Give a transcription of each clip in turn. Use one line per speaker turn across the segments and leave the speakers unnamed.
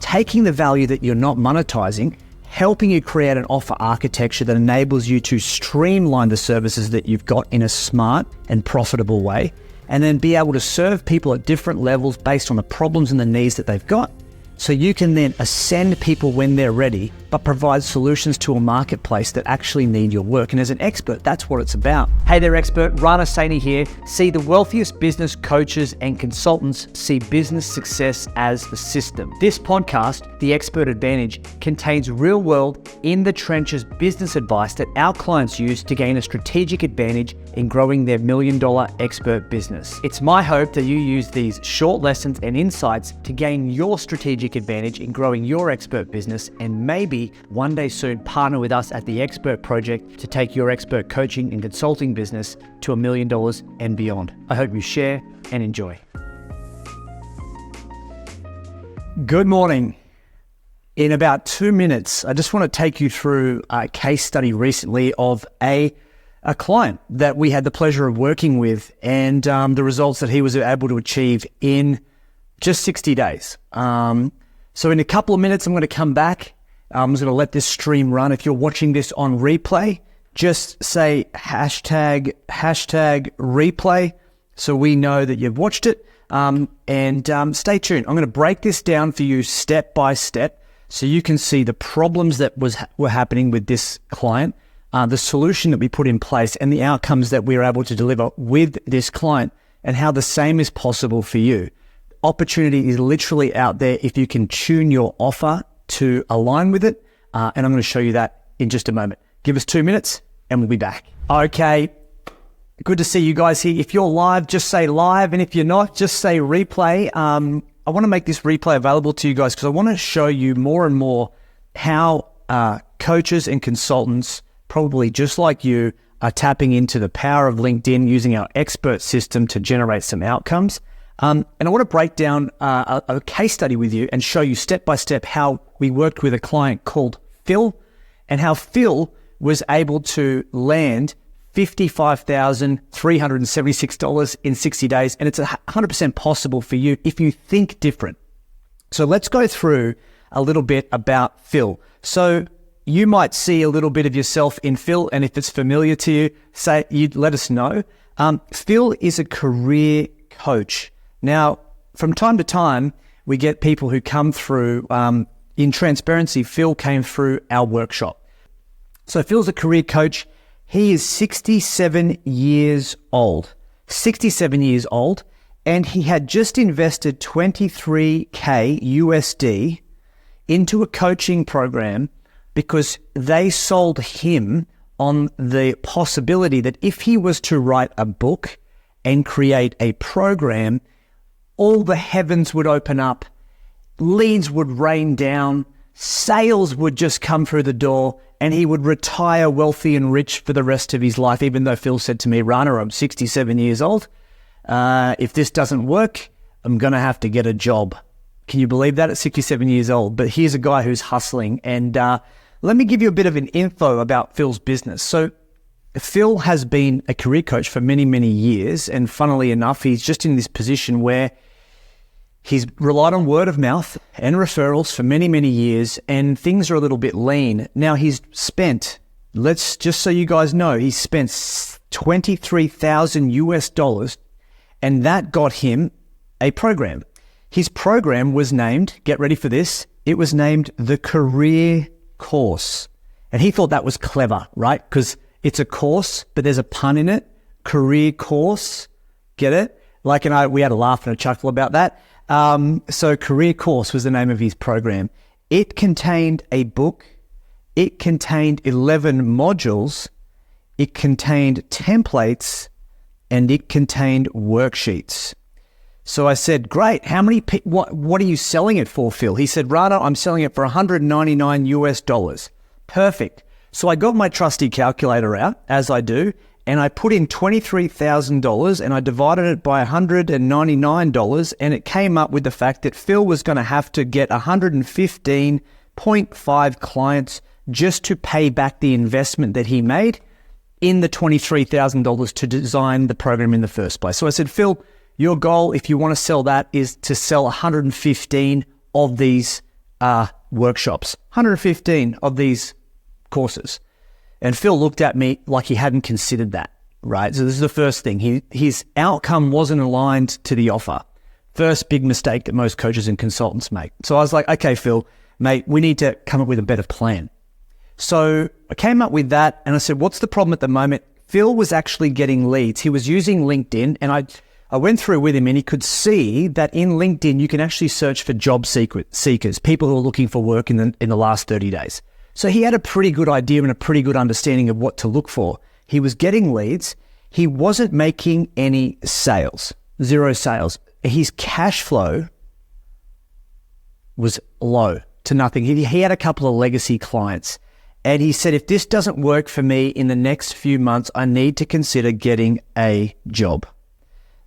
taking the value that you're not monetizing, helping you create an offer architecture that enables you to streamline the services that you've got in a smart and profitable way, and then be able to serve people at different levels based on the problems and the needs that they've got. So you can then ascend people when they're ready, but provide solutions to a marketplace that actually need your work. And as an expert, that's what it's about. Hey there, expert. Rana Saini here. See, the wealthiest business coaches and consultants see business success as the system. This podcast, The Expert Advantage, contains real-world, in-the-trenches business advice that our clients use to gain a strategic advantage in growing their million-dollar expert business. It's my hope that you use these short lessons and insights to gain your strategic advantage in growing your expert business, and maybe one day soon partner with us at the Expert Project to take your expert coaching and consulting business to $1 million and beyond. I hope you share and enjoy. Good morning. In about 2 minutes, I just want to take you through a case study recently of a client that we had the pleasure of working with, and the results that he was able to achieve in just 60 days. So in a couple of minutes, I'm going to come back. I'm just going to let this stream run. If you're watching this on replay, just say hashtag replay so we know that you've watched it. And stay tuned. I'm going to break this down for you step by step so you can see the problems that were happening with this client, the solution that we put in place, and the outcomes that we were able to deliver with this client, and how the same is possible for you. Opportunity is literally out there if you can tune your offer to align with it. And I'm going to show you that in just a moment. Give us 2 minutes and we'll be back. Okay. Good to see you guys here. If you're live, just say live. And if you're not, just say replay. I want to make this replay available to you guys because I want to show you more and more how coaches and consultants, probably just like you, are tapping into the power of LinkedIn using our expert system to generate some outcomes. And I want to break down a case study with you and show you step by step how we worked with a client called Phil, and how Phil was able to land $55,376 in 60 days. And it's 100% possible for you if you think different. So let's go through a little bit about Phil. So you might see a little bit of yourself in Phil, and if it's familiar to you, let us know. Phil is a career coach. Now, from time to time, we get people who come through, in transparency, Phil came through our workshop. So Phil's a career coach. He is 67 years old, and he had just invested $23K USD into a coaching program because they sold him on the possibility that if he was to write a book and create a program, all the heavens would open up, leads would rain down, sales would just come through the door, and he would retire wealthy and rich for the rest of his life, even though Phil said to me, Rana, I'm 67 years old. If this doesn't work, I'm going to have to get a job. Can you believe that at 67 years old? But here's a guy who's hustling. And let me give you a bit of an info about Phil's business. So Phil has been a career coach for many, many years. And funnily enough, he's just in this position where he's relied on word of mouth and referrals for many, many years, and things are a little bit lean. Now he's spent, just so you guys know, he spent $23,000 US, and that got him a program. His program was named, get ready for this, it was named the Career Course. And he thought that was clever, right? Because it's a course, but there's a pun in it. Career Course, get it? We had a laugh and a chuckle about that. So Career Course was the name of his program. It contained a book. It contained 11 modules. It contained templates, and it contained worksheets. So I said, great. How many, what are you selling it for, Phil? He said, Rana, I'm selling it for $199 US. Perfect. So I got my trusty calculator out, as I do, and I put in $23,000 and I divided it by $199, and it came up with the fact that Phil was going to have to get 115.5 clients just to pay back the investment that he made in the $23,000 to design the program in the first place. So I said, Phil, your goal, if you want to sell that, is to sell 115 of these workshops, 115 of these courses. And Phil looked at me like he hadn't considered that, right? So this is the first thing. His outcome wasn't aligned to the offer. First big mistake that most coaches and consultants make. So I was like, okay, Phil, mate, we need to come up with a better plan. So I came up with that and I said, what's the problem at the moment? Phil was actually getting leads. He was using LinkedIn, and I went through with him and he could see that in LinkedIn, you can actually search for job seekers, people who are looking for work in the last 30 days. So he had a pretty good idea and a pretty good understanding of what to look for. He was getting leads. He wasn't making any sales, 0 sales. His cash flow was low to nothing. He had a couple of legacy clients. And he said, if this doesn't work for me in the next few months, I need to consider getting a job.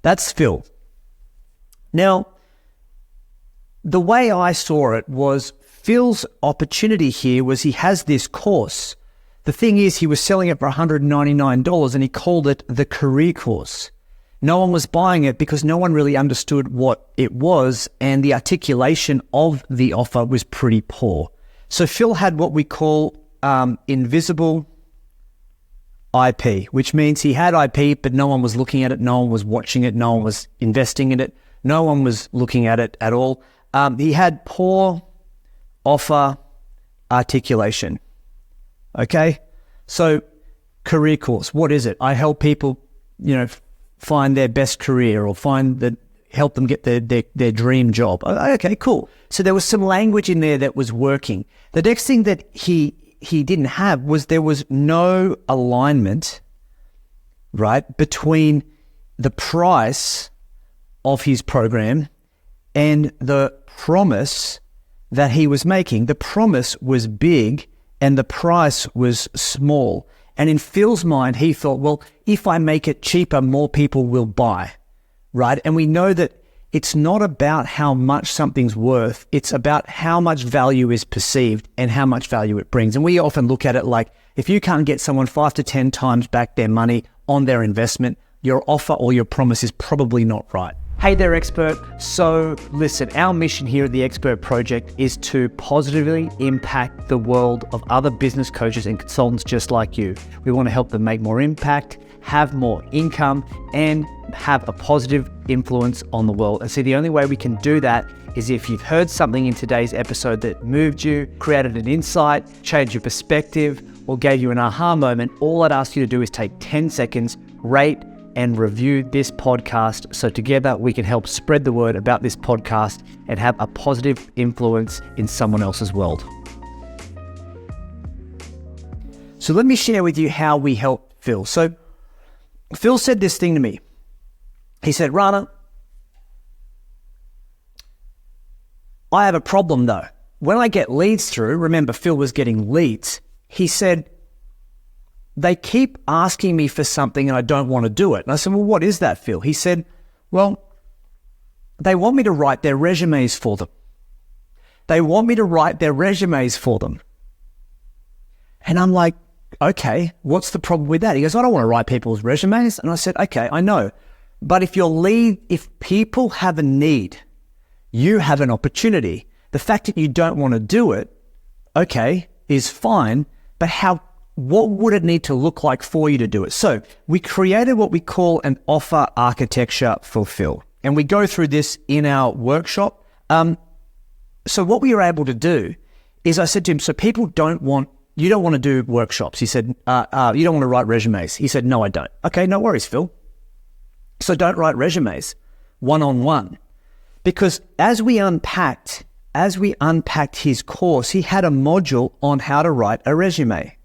That's Phil. Now, the way I saw it was Phil's opportunity here was he has this course. The thing is, he was selling it for $199 and he called it the career course. No one was buying it because no one really understood what it was, and the articulation of the offer was pretty poor. So Phil had what we call invisible IP, which means he had IP, but no one was looking at it, no one was watching it, no one was investing in it, no one was looking at it at all. He had poor offer articulation. Okay, so career course, what is it? I help people, find their best career or help them get their dream job. Okay, cool. So there was some language in there that was working. The next thing that he didn't have was there was no alignment, right, between the price of his program and the promise that he was making. The promise was big and the price was small. And in Phil's mind, he thought, well, if I make it cheaper, more people will buy, right? And we know that it's not about how much something's worth. It's about how much value is perceived and how much value it brings. And we often look at it like, if you can't get someone 5 to 10 times back their money on their investment, your offer or your promise is probably not right. Hey there, expert. So listen, our mission here at the Expert Project is to positively impact the world of other business coaches and consultants just like you. We want to help them make more impact, have more income, and have a positive influence on the world. And see, the only way we can do that is if you've heard something in today's episode that moved you, created an insight, changed your perspective, or gave you an aha moment. All I'd ask you to do is take 10 seconds, rate and review this podcast so together we can help spread the word about this podcast and have a positive influence in someone else's world. So let me share with you how we help Phil. So Phil said this thing to me. He said, Rana, I have a problem though. When I get leads through, remember Phil was getting leads, he said, they keep asking me for something and I don't want to do it. And I said, well, what is that, Phil? He said, well, they want me to write their resumes for them. They want me to write their resumes for them. And I'm like, okay, what's the problem with that? He goes, I don't want to write people's resumes. And I said, okay, I know. But if people have a need, you have an opportunity. The fact that you don't want to do it, okay, is fine. But what would it need to look like for you to do it? So we created what we call an offer architecture for Phil. And we go through this in our workshop. So what we were able to do is I said to him, so you don't want to do workshops. He said, you don't want to write resumes. He said, no, I don't. Okay, no worries, Phil. So don't write resumes one-on-one. Because as we unpacked his course, he had a module on how to write a resume.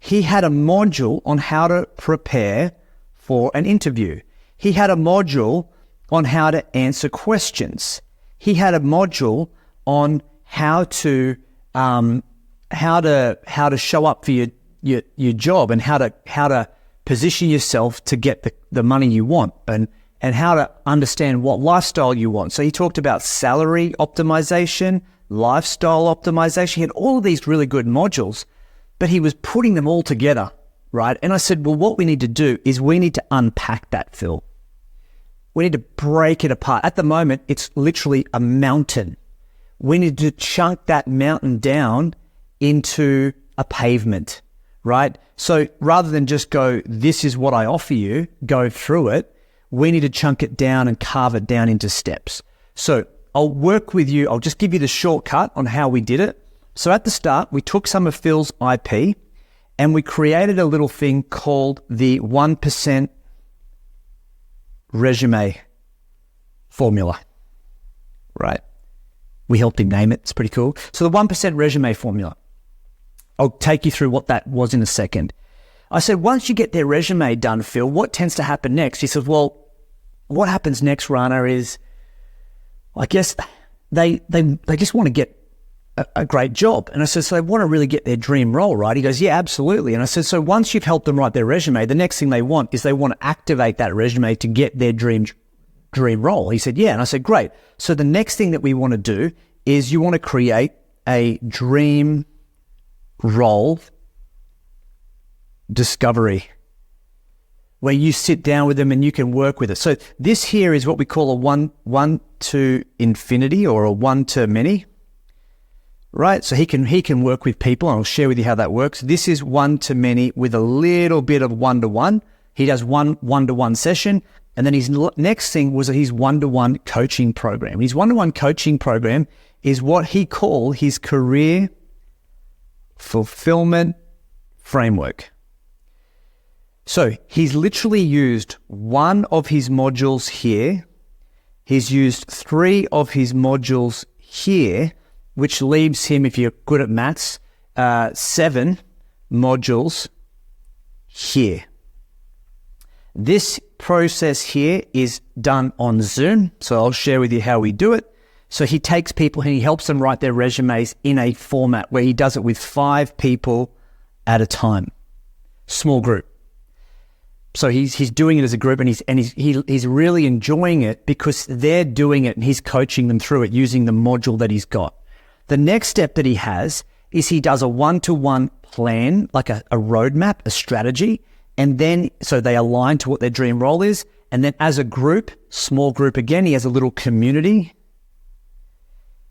He had a module on how to prepare for an interview. He had a module on how to answer questions. He had a module on how to show up for your job and how to position yourself to get the money you want and how to understand what lifestyle you want. So he talked about salary optimization, lifestyle optimization. He had all of these really good modules, but he was putting them all together, right? And I said, well, what we need to do is we need to unpack that, Phil. We need to break it apart. At the moment, it's literally a mountain. we need to chunk that mountain down into a pavement, right? So rather than just go, this is what I offer you, go through it, we need to chunk it down and carve it down into steps. So I'll work with you. I'll just give you the shortcut on how we did it. So at the start, we took some of Phil's IP and we created a little thing called the 1% resume formula, right? We helped him name it. It's pretty cool. So the 1% resume formula. I'll take you through what that was in a second. I said, once you get their resume done, Phil, what tends to happen next? He said, well, what happens next, Rana, is I guess they just want to get a great job. And I said, so they want to really get their dream role, right? He goes, yeah, absolutely. And I said, so once you've helped them write their resume, the next thing they want is they want to activate that resume to get their dream role. He said, yeah. And I said, great. So the next thing that we want to do is you want to create a dream role discovery where you sit down with them and you can work with it. So this here is what we call a one to infinity or a one to many, right? So he can work with people, and I'll share with you how that works. This is one to many with a little bit of one-to-one. He does one-to-one session, and then his next thing was his one-to-one coaching program. His one-to-one coaching program is what he called his career fulfillment framework. So he's literally used one of his modules here. He's used 3 of his modules here, which leaves him, if you're good at maths, 7 modules here. This process here is done on Zoom, so I'll share with you how we do it. So he takes people and he helps them write their resumes in a format where he does it with 5 people at a time, small group. So he's doing it as a group, and he's really enjoying it because they're doing it and he's coaching them through it using the module that he's got. The next step that he has is he does a one-to-one plan, like a roadmap, a strategy, and then so they align to what their dream role is. And then as a group, small group again, he has a little community.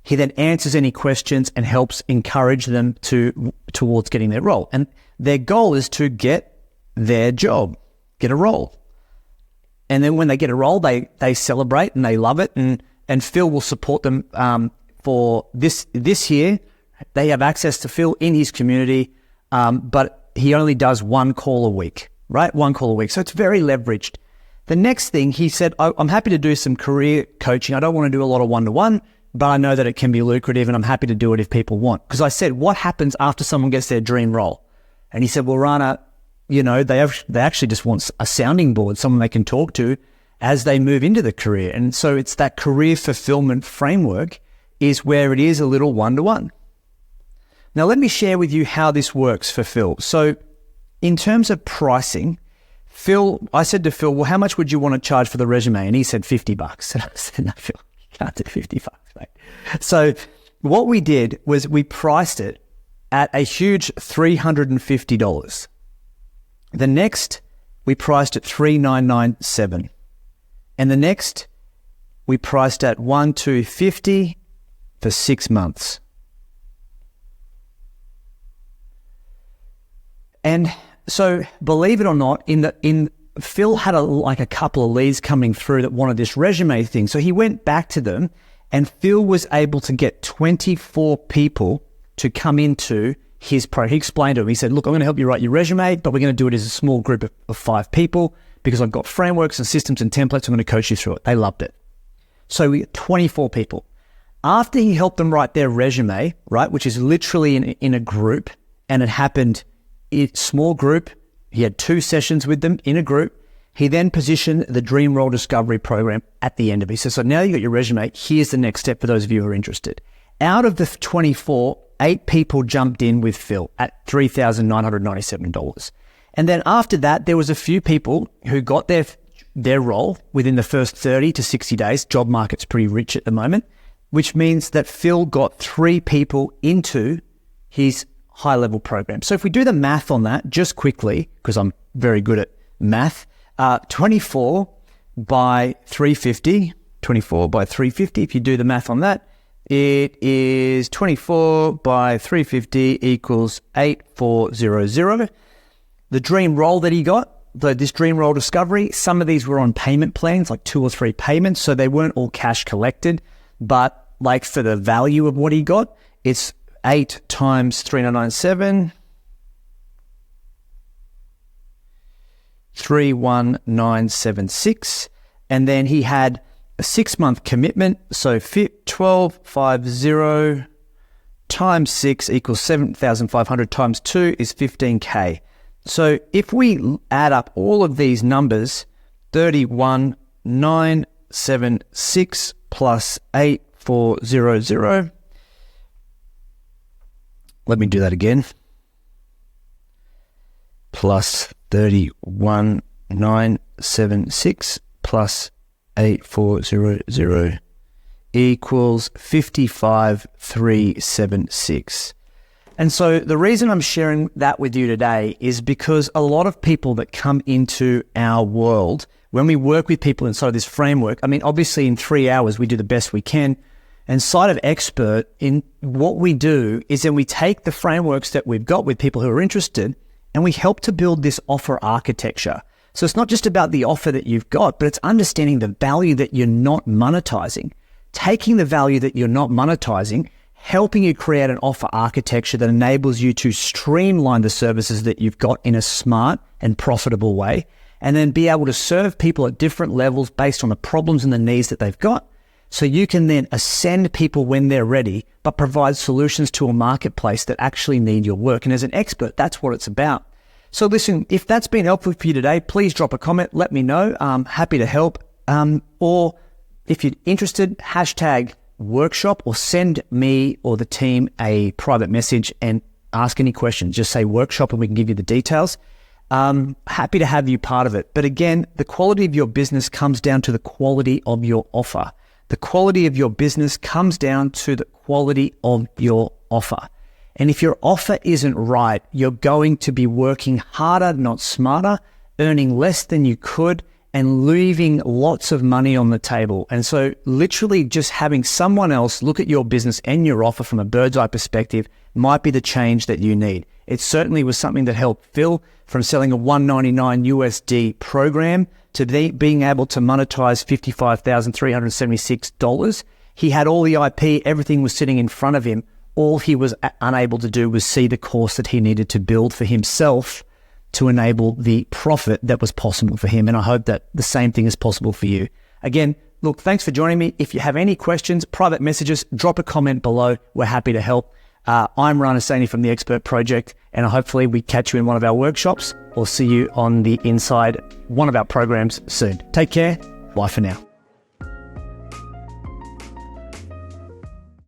He then answers any questions and helps encourage them towards getting their role. And their goal is to get their job, get a role. And then when they get a role, they celebrate and they love it. And Phil will support them for this year. They have access to Phil in his community, but he only does 1 call a week, right? 1 call a week. So it's very leveraged. The next thing he said, I'm happy to do some career coaching. I don't want to do a lot of one-to-one, but I know that it can be lucrative and I'm happy to do it if people want. Because I said, what happens after someone gets their dream role? And he said, well, Rana, you know, they actually just want a sounding board, someone they can talk to as they move into the career. And so it's that career fulfillment framework is where it is a little one-to-one. Now, let me share with you how this works for Phil. So in terms of pricing, I said to Phil, well, how much would you want to charge for the resume? And he said $50. And I said, no, Phil, you can't do $50, mate. So what we did was we priced it at a huge $350. The next, we priced at $3,997. And the next, we priced at $1,250 for 6 months. And so, believe it or not, Phil had a couple of leads coming through that wanted this resume thing. So he went back to them, and Phil was able to get 24 people to come into his program. He explained to him, he said, look, I'm going to help you write your resume, but we're going to do it as a small group of 5 people because I've got frameworks and systems and templates. I'm going to coach you through it. They loved it. So we got 24 people. After he helped them write their resume, right, which is literally in a group, and it happened in small group, he had 2 sessions with them in a group. He then positioned the Dream Role Discovery Program at the end of it. He said, so now you got your resume, here's the next step for those of you who are interested. Out of the 24, 8 people jumped in with Phil at $3,997. And then after that, there was a few people who got their role within the first 30 to 60 days. Job market's pretty rich at the moment, which means that Phil got 3 people into his high-level program. So if we do the math on that just quickly, because I'm very good at math, 24 by 350, if you do the math on that, It is 24 by 350 equals 8400. The dream role that he got, this dream role discovery, some of these were on payment plans, like 2 or 3 payments, so they weren't all cash collected. But like for the value of what he got, it's 8 times 3997, 31976. And then he had a 6-month commitment, so 1250 times 6 equals 7,500 times 2 is 15K. So if we add up all of these numbers, 31,976 plus 8400, let me do that again, plus 31,976 plus 8400 equals 55,376. And so the reason I'm sharing that with you today is because a lot of people that come into our world, when we work with people inside of this framework, I mean, obviously in 3 hours, we do the best we can. And Side of Expert, in what we do is then we take the frameworks that we've got with people who are interested and we help to build this offer architecture. So it's not just about the offer that you've got, but it's understanding the value that you're not monetizing, taking the value that you're not monetizing, helping you create an offer architecture that enables you to streamline the services that you've got in a smart and profitable way, and then be able to serve people at different levels based on the problems and the needs that they've got. So you can then ascend people when they're ready, but provide solutions to a marketplace that actually need your work. And as an expert, that's what it's about. So listen, if that's been helpful for you today, please drop a comment, let me know. I'm happy to help. Or if you're interested, hashtag workshop or send me or the team a private message and ask any questions. Just say workshop and we can give you the details. Happy to have you part of it. But again, the quality of your business comes down to the quality of your offer. The quality of your business comes down to the quality of your offer. And if your offer isn't right, you're going to be working harder, not smarter, earning less than you could, and leaving lots of money on the table. And so literally just having someone else look at your business and your offer from a bird's eye perspective might be the change that you need. It certainly was something that helped Phil from selling a $199 USD program to being able to monetize $55,376. He had all the IP, everything was sitting in front of him. All he was unable to do was see the course that he needed to build for himself to enable the profit that was possible for him. And I hope that the same thing is possible for you. Again, look, thanks for joining me. If you have any questions, private messages, drop a comment below. We're happy to help. I'm Rana Saini from The Expert Project, and hopefully we catch you in one of our workshops or see you on the inside one of our programs soon. Take care. Bye for now.